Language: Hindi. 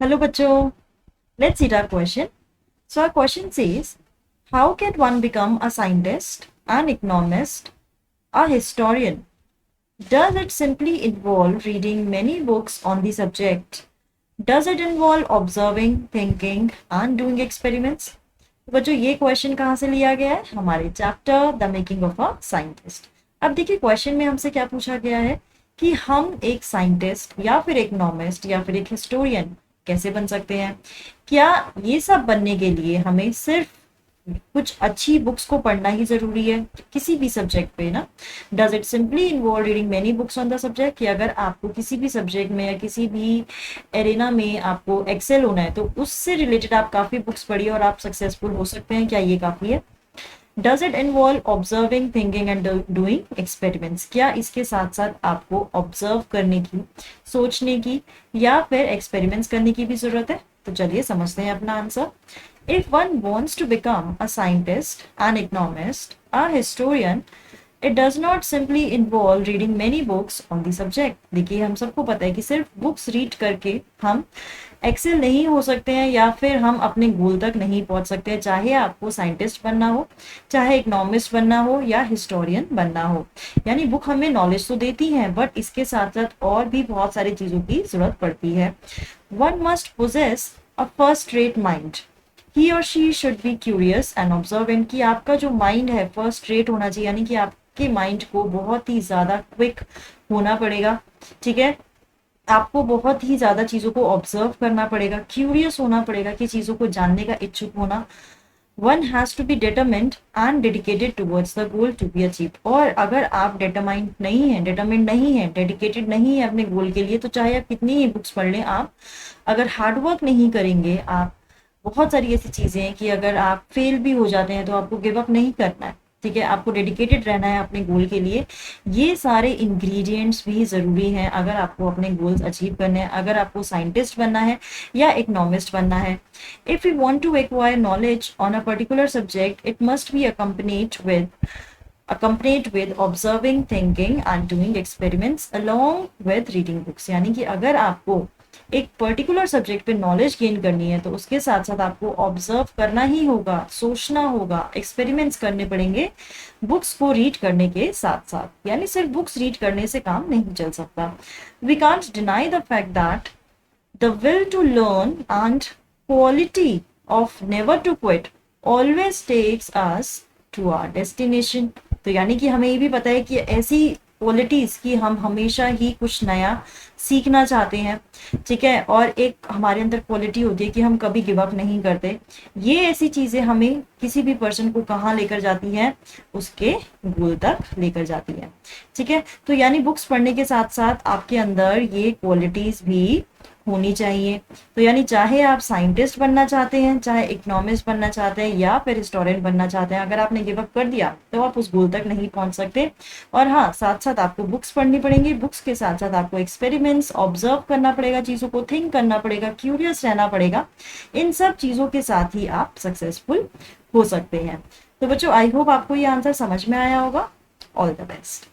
Hello, Bacho. Let's see our question. So, our question says, how can one become a scientist, an economist, a historian? Does it simply involve reading many books on the subject? Does it involve observing, thinking, and doing experiments? तो बच्चों ये क्वेश्चन कहाँ से लिया गया है? हमारे chapter the making of a scientist. अब देखिए क्वेश्चन में हमसे क्या पूछा गया है कि हम एक साइंटिस्ट या फिर इकोनॉमिस्ट या फिर एक हिस्टोरियन कैसे बन सकते हैं। क्या ये सब बनने के लिए हमें सिर्फ कुछ अच्छी बुक्स को पढ़ना ही जरूरी है किसी भी सब्जेक्ट पे ना? Does it simply involve reading many books on the subject, कि अगर आपको किसी भी सब्जेक्ट में या किसी भी एरिना में आपको एक्सेल होना है तो उससे रिलेटेड आप काफी बुक्स पढ़िए और आप सक्सेसफुल हो सकते हैं, क्या ये काफी है? Does it involve observing, thinking and doing experiments, क्या इसके साथ साथ आपको ऑब्जर्व करने की, सोचने की या फिर एक्सपेरिमेंट्स करने की भी जरूरत है? तो चलिए समझते हैं अपना answer. If one wants to become a scientist, an economist, a historian, it does not simply involve reading many books on the subject. देखिए हम सबको पता है कि सिर्फ बुक्स रीड करके हम एक्सेल नहीं हो सकते हैं या फिर हम अपने गोल तक नहीं पहुंच सकते हैं, चाहे आपको साइंटिस्ट बनना हो, चाहे इकोनॉमिस्ट बनना हो या हिस्टोरियन बनना हो। यानी बुक हमें नॉलेज तो देती है बट इसके साथ साथ और भी बहुत सारी चीजों की जरूरत पड़ती है। One must possess a first rate mind, he और she should be curious and observant, कि आपका जो माइंड है फर्स्ट रेट होना चाहिए, यानी कि आपके माइंड को बहुत ही ज्यादा क्विक होना पड़ेगा। ठीक है, आपको बहुत ही ज्यादा चीजों को ऑब्जर्व करना पड़ेगा, क्यूरियस होना पड़ेगा, कि चीजों को जानने का इच्छुक होना। One has to be determined and dedicated towards the goal to be achieve, और अगर आप डिटरमिन्ड नहीं है, डेडिकेटेड नहीं है अपने गोल के लिए, तो चाहे आप कितनी ही बुक्स पढ़ लें, आप अगर हार्डवर्क नहीं करेंगे, आप बहुत सारी ऐसी चीजें हैं कि अगर आप फेल भी हो जाते हैं तो आपको गिव अप नहीं करना है। ठीक है, आपको डेडिकेटेड रहना है अपने गोल के लिए। ये सारे इंग्रेडिएंट्स भी जरूरी हैं अगर आपको अपने गोल्स अचीव करने हैं, अगर आपको साइंटिस्ट बनना है या इकोनॉमिस्ट बनना है। If you want to acquire knowledge on a particular subject, it must be accompanied with observing, thinking and doing experiments along with reading books। यानी कि अगर आपको एक पर्टिकुलर सब्जेक्ट पे नॉलेज गेन करनी है तो उसके साथ साथ आपको ऑब्जर्व करना ही होगा, सोचना होगा, एक्सपेरिमेंट्स करने पड़ेंगे बुक्स को रीड करने के साथ साथ। यानी सिर्फ बुक्स रीड करने से काम नहीं चल सकता। We can't deny the fact that the will to learn and quality of never to quit always takes us to our destination. तो यानी कि हमें ये भी पता है कि ऐसी क्वालिटीज की हम हमेशा ही कुछ नया सीखना चाहते हैं। ठीक है, और एक हमारे अंदर क्वालिटी होती है कि हम कभी गिव अप नहीं करते। ये ऐसी चीजें हमें किसी भी पर्सन को कहाँ लेकर जाती हैं, उसके गोल तक लेकर जाती है। ठीक है, तो यानी बुक्स पढ़ने के साथ साथ आपके अंदर ये क्वालिटीज भी होनी चाहिए। तो यानी चाहे आप साइंटिस्ट बनना चाहते हैं, चाहे इकोनॉमिस्ट बनना चाहते हैं या फिर हिस्टोरियन बनना चाहते हैं, अगर आपने गिव अप कर दिया तो आप उस गोल तक नहीं पहुंच सकते। और हाँ, साथ साथ आपको बुक्स पढ़नी पड़ेंगी, बुक्स के साथ साथ आपको एक्सपेरिमेंट्स ऑब्जर्व करना पड़ेगा, चीजों को थिंक करना पड़ेगा, क्यूरियस रहना पड़ेगा। इन सब चीजों के साथ ही आप सक्सेसफुल हो सकते हैं। तो बच्चों, आई होप आपको ये आंसर समझ में आया होगा। All the best.